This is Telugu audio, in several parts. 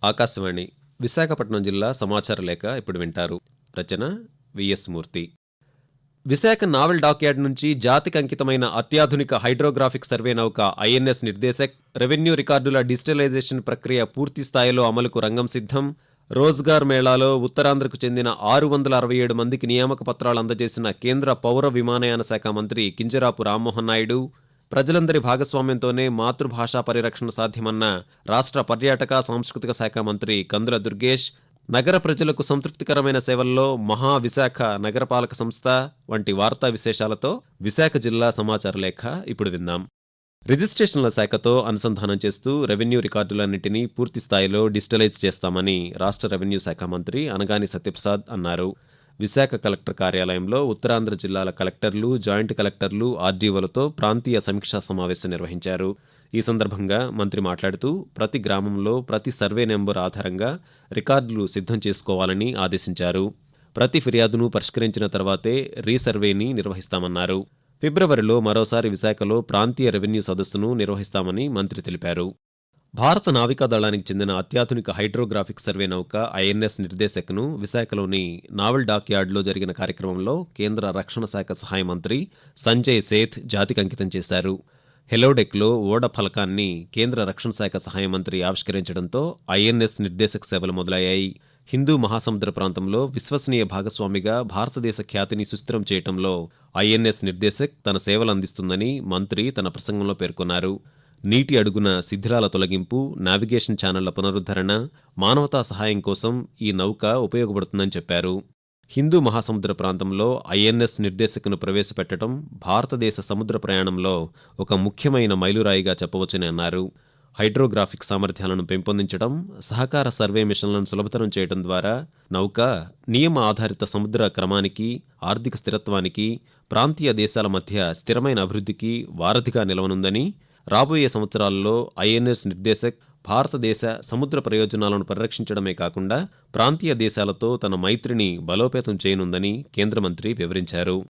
ఆకాశవాణి విశాఖపట్నం జిల్లా సమాచార లేఖ ఇప్పుడు వింటారు. రచన విఎస్ మూర్తి. విశాఖ నావల్ డాక్యార్డ్ నుంచి జాతికి అంకితమైన అత్యాధునిక హైడ్రోగ్రాఫిక్ సర్వే నౌక ఐఎన్ఎస్ నిర్దేశక్, రెవెన్యూ రికార్డుల డిజిటలైజేషన్ ప్రక్రియ పూర్తి స్థాయిలో అమలుకు రంగం సిద్ధం. రోజ్గార్ మేళాలో ఉత్తరాంధ్రకు చెందిన 667 మందికి నియామక పత్రాలు అందజేసిన కేంద్ర పౌర విమానయాన శాఖ మంత్రి కింజరాపు రామ్మోహన్ నాయుడు. ప్రజలందరి భాగస్వామ్యంతోనే మాతృభాషా పరిరక్షణ సాధ్యమన్న రాష్ట్ర పర్యాటక సాంస్కృతిక శాఖ మంత్రి కందుల దుర్గేష్. నగర ప్రజలకు సంతృప్తికరమైన సేవల్లో మహావిశాఖ నగరపాలక సంస్థ వంటి వార్తా విశేషాలతో విశాఖ జిల్లా సమాచార లేఖ ఇప్పుడు విందాం. రిజిస్ట్రేషన్ల శాఖతో అనుసంధానం చేస్తూ రెవెన్యూ రికార్డులన్నింటినీ పూర్తి స్థాయిలో డిజిటలైజ్ చేస్తామని రాష్ట్ర రెవెన్యూ శాఖ మంత్రి అనగాని సత్యప్రసాద్ అన్నారు. విశాఖ కలెక్టర్ కార్యాలయంలో ఉత్తరాంధ్ర జిల్లాల కలెక్టర్లు, జాయింట్ కలెక్టర్లు, ఆర్డీఓలతో ప్రాంతీయ సమీక్షా సమావేశం నిర్వహించారు. ఈ సందర్భంగా మంత్రి మాట్లాడుతూ ప్రతి గ్రామంలో ప్రతి సర్వే నెంబర్ ఆధారంగా రికార్డులు సిద్ధం చేసుకోవాలని ఆదేశించారు. ప్రతి ఫిర్యాదును పరిష్కరించిన తర్వాతే రీసర్వేని నిర్వహిస్తామన్నారు. ఫిబ్రవరిలో మరోసారి విశాఖలో ప్రాంతీయ రెవెన్యూ సదస్సును నిర్వహిస్తామని మంత్రి తెలిపారు. భారత నావికాదళానికి చెందిన అత్యాధునిక హైడ్రోగ్రాఫిక్ సర్వే నౌక ఐఎన్ఎస్ నిర్దేశక్ను విశాఖలోని నావల్ డాక్యార్డ్లో జరిగిన కార్యక్రమంలో కేంద్ర రక్షణ శాఖ సహాయ మంత్రి సంజయ్ సేథ్ జాతికి అంకితం చేశారు. హెలోడెక్లో ఓడ ఫలకాన్ని కేంద్ర రక్షణ శాఖ సహాయ మంత్రి ఆవిష్కరించడంతో ఐఎన్ఎస్ నిర్దేశక్ సేవలు మొదలయ్యాయి. హిందూ మహాసముద్ర ప్రాంతంలో విశ్వసనీయ భాగస్వామిగా భారతదేశ ఖ్యాతిని సుస్థిరం చేయటంలో ఐఎన్ఎస్ నిర్దేశక్ తన సేవలు అందిస్తుందని మంత్రి తన ప్రసంగంలో పేర్కొన్నారు. నీటి అడుగున శిథిలాల తొలగింపు, నావిగేషన్ ఛానళ్ల పునరుద్ధరణ, మానవతా సహాయం కోసం ఈ నౌక ఉపయోగపడుతుందని చెప్పారు. హిందూ మహాసముద్ర ప్రాంతంలో ఐఎన్ఎస్ నిర్దేశకును ప్రవేశపెట్టడం భారతదేశ సముద్ర ప్రయాణంలో ఒక ముఖ్యమైన మైలురాయిగా చెప్పవచ్చని అన్నారు. హైడ్రోగ్రాఫిక్ సామర్థ్యాలను పెంపొందించడం, సహకార సర్వే మిషన్లను సులభతరం చేయడం ద్వారా నౌక నియమ ఆధారిత సముద్ర క్రమానికి, ఆర్థిక స్థిరత్వానికి, ప్రాంతీయ దేశాల మధ్య స్థిరమైన అభివృద్ధికి వారధిగా నిలవనుందని, రాబోయే సంవత్సరాల్లో ఐఎన్ఎస్ నిర్దేశక్ భారతదేశ సముద్ర ప్రయోజనాలను పరిరక్షించడమే కాకుండా ప్రాంతీయ దేశాలతో తన మైత్రిని బలోపేతం చేయనుందని కేంద్ర మంత్రి వివరించారు.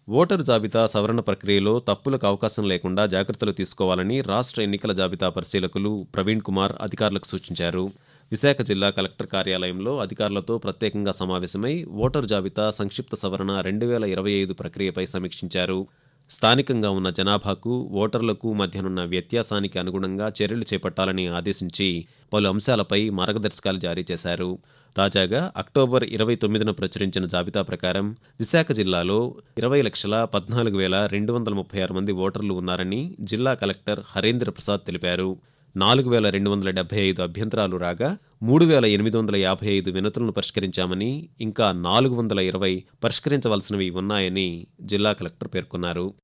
ఓటరు జాబితా సవరణ ప్రక్రియలో తప్పులకు అవకాశం లేకుండా జాగ్రత్తలు తీసుకోవాలని రాష్ట్ర ఎన్నికల జాబితా పరిశీలకులు ప్రవీణ్ కుమార్ అధికారులకు సూచించారు. విశాఖ జిల్లా కలెక్టర్ కార్యాలయంలో అధికారులతో ప్రత్యేకంగా సమావేశమై ఓటరు జాబితా సంక్షిప్త సవరణ 2025 ప్రక్రియపై సమీక్షించారు. స్థానికంగా ఉన్న జనాభాకు, ఓటర్లకు మధ్యనున్న వ్యత్యాసానికి అనుగుణంగా చర్యలు చేపట్టాలని ఆదేశించి పలు అంశాలపై మార్గదర్శకాలు జారీ చేశారు. తాజాగా అక్టోబర్ 29న ప్రచురించిన జాబితా ప్రకారం విశాఖ జిల్లాలో 20,14,236 మంది ఓటర్లు ఉన్నారని జిల్లా కలెక్టర్ హరేంద్ర ప్రసాద్ తెలిపారు. 4,275 అభ్యంతరాలు రాగా 3,855 వినతులను పరిష్కరించామని, ఇంకా 420 పరిష్కరించవలసినవి ఉన్నాయని జిల్లా కలెక్టర్ పేర్కొన్నారు.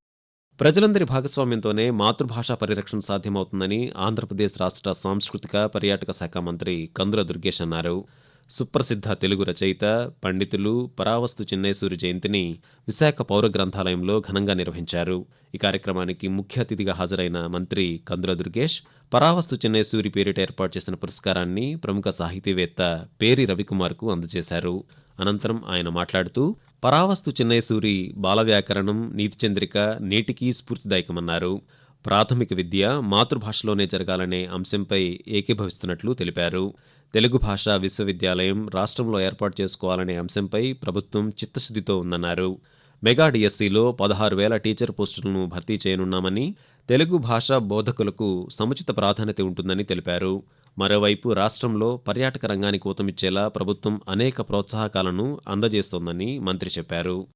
ప్రజలందరి భాగస్వామ్యంతోనే మాతృభాషా పరిరక్షణ సాధ్యమవుతుందని ఆంధ్రప్రదేశ్ రాష్ట్ర సాంస్కృతిక పర్యాటక శాఖ మంత్రి కందుల దుర్గేష్ అన్నారు. సుప్రసిద్ధ తెలుగు రచయిత, పండితులు పరావస్తు చిన్నేసూరి జయంతిని విశాఖ పౌర గ్రంథాలయంలో ఘనంగా నిర్వహించారు. ఈ కార్యక్రమానికి ముఖ్య అతిథిగా హాజరైన మంత్రి కందుల దుర్గేష్ పరావస్తు చిన్నేసూరి పేరిట ఏర్పాటు చేసిన పురస్కారాన్ని ప్రముఖ సాహితీవేత్త పేరి రవికుమార్కు అందజేశారు. అనంతరం ఆయన మాట్లాడుతూ పరావస్తు చిన్నేసూరి బాల వ్యాకరణం, నీతిచంద్రిక నేటికీ స్ఫూర్తిదాయకమన్నారు. ప్రాథమిక విద్య మాతృభాషలోనే జరగాలనే అంశంపై ఏకీభవిస్తున్నట్లు తెలిపారు. తెలుగు భాషా విశ్వవిద్యాలయం రాష్ట్రంలో ఏర్పాటు చేసుకోవాలనే అంశంపై ప్రభుత్వం చిత్తశుద్ధితో ఉందన్నారు. మెగా డిఎస్సిలో 16,000 టీచర్ పోస్టులను భర్తీ చేయనున్నామని, తెలుగు భాషా బోధకులకు సముచిత ప్రాధాన్యత ఉంటుందని తెలిపారు. మరోవైపు రాష్ట్రంలో పర్యాటక రంగానికి ఊతమిచ్చేలా ప్రభుత్వం అనేక ప్రోత్సాహకాలను అందజేస్తోందని మంత్రి చెప్పారు.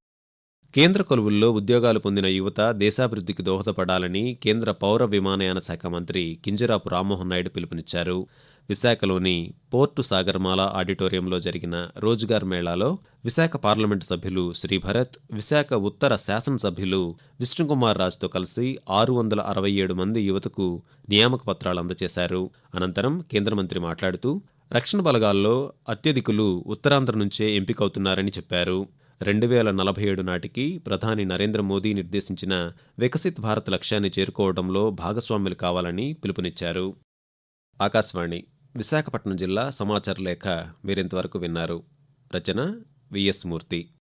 కేంద్ర కొలువుల్లో ఉద్యోగాలు పొందిన యువత దేశాభివృద్ధికి దోహదపడాలని కేంద్ర పౌర విమానయాన శాఖ మంత్రి కింజరాపు రామ్మోహన్ నాయుడు పిలుపునిచ్చారు. విశాఖలోని పోర్టు సాగర్మాల ఆడిటోరియంలో జరిగిన రోజ్గార్ మేళాలో విశాఖ పార్లమెంటు సభ్యులు శ్రీభరత్, విశాఖ ఉత్తర శాసనసభ్యులు విష్ణుకుమార్ రాజుతో కలిసి 667 మంది యువతకు నియామక పత్రాలు అందజేశారు. అనంతరం కేంద్ర మంత్రి మాట్లాడుతూ రక్షణ బలగాల్లో అత్యధికులు ఉత్తరాంధ్ర నుంచే ఎంపికవుతున్నారని చెప్పారు. 2047 నాటికి ప్రధాని నరేంద్ర మోదీ నిర్దేశించిన వికసిత్ భారత్ లక్ష్యాన్ని చేరుకోవడంలో భాగస్వాములు కావాలని పిలుపునిచ్చారు. ఆకాశవాణి విశాఖపట్నం జిల్లా సమాచార లేఖ మీరింతవరకు విన్నారు. రచన విఎస్ మూర్తి.